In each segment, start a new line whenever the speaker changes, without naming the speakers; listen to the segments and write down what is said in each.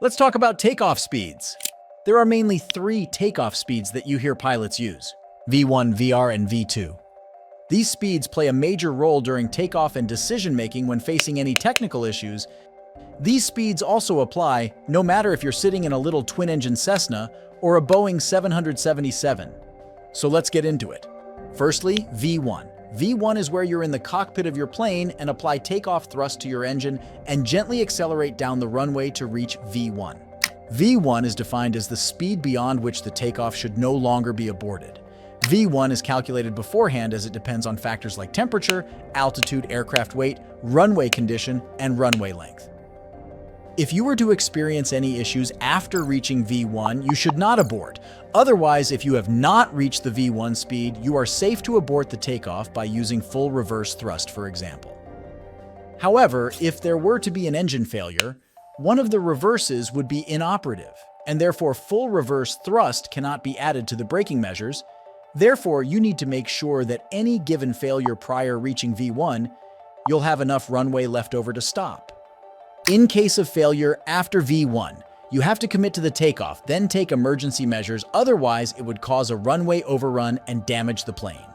Let's talk about takeoff speeds. There are mainly three takeoff speeds that you hear pilots use: V1, VR, and V2. These speeds play a major role during takeoff and decision-making when facing any technical issues. These speeds also apply no matter if you're sitting in a little twin-engine Cessna or a Boeing 777. So let's get into it. Firstly, V1. V1 is where you're in the cockpit of your plane and apply takeoff thrust to your engine and gently accelerate down the runway to reach V1. V1 is defined as the speed beyond which the takeoff should no longer be aborted. V1 is calculated beforehand as it depends on factors like temperature, altitude, aircraft weight, runway condition, and runway length. If you were to experience any issues after reaching V1, you should not abort. Otherwise, if you have not reached the V1 speed, you are safe to abort the takeoff by using full reverse thrust, for example. However, if there were to be an engine failure, one of the reverses would be inoperative, and therefore full reverse thrust cannot be added to the braking measures. Therefore, you need to make sure that any given failure prior reaching V1, you'll have enough runway left over to stop. In case of failure after V1, you have to commit to the takeoff, then take emergency measures, otherwise it would cause a runway overrun and damage the plane.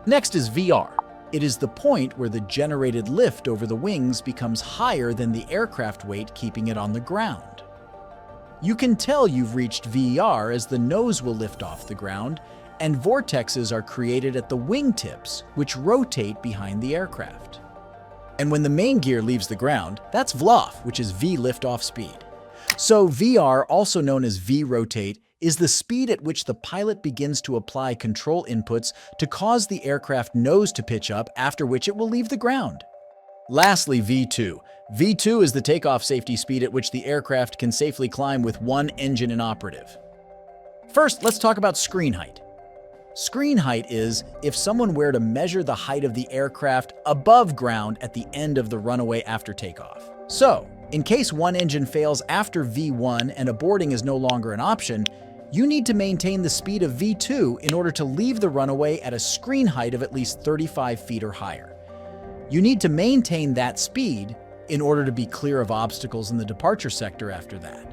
Next is VR. It is the point where the generated lift over the wings becomes higher than the aircraft weight keeping it on the ground. You can tell you've reached VR as the nose will lift off the ground, and vortexes are created at the wingtips, which rotate behind the aircraft. And when the main gear leaves the ground, that's VLOF, which is V liftoff speed. So VR, also known as V rotate, is the speed at which the pilot begins to apply control inputs to cause the aircraft nose to pitch up, after which it will leave the ground. Lastly, V2. V2 is the takeoff safety speed at which the aircraft can safely climb with one engine inoperative. First, let's talk about screen height. Screen height is if someone were to measure the height of the aircraft above ground at the end of the runway after takeoff. So, in case one engine fails after V1 and aborting is no longer an option, you need to maintain the speed of V2 in order to leave the runway at a screen height of at least 35 feet or higher. You need to maintain that speed in order to be clear of obstacles in the departure sector after that.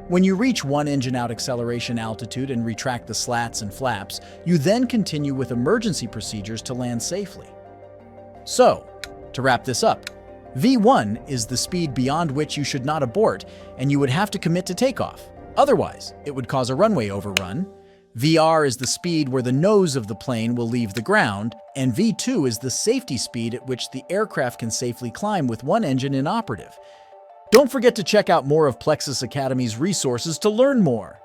When you reach one engine out acceleration altitude and retract the slats and flaps, you then continue with emergency procedures to land safely. So, to wrap this up, V1 is the speed beyond which you should not abort, and you would have to commit to takeoff. Otherwise, it would cause a runway overrun. VR is the speed where the nose of the plane will leave the ground, and V2 is the safety speed at which the aircraft can safely climb with one engine inoperative. Don't forget to check out more of Plexus Academy's resources to learn more.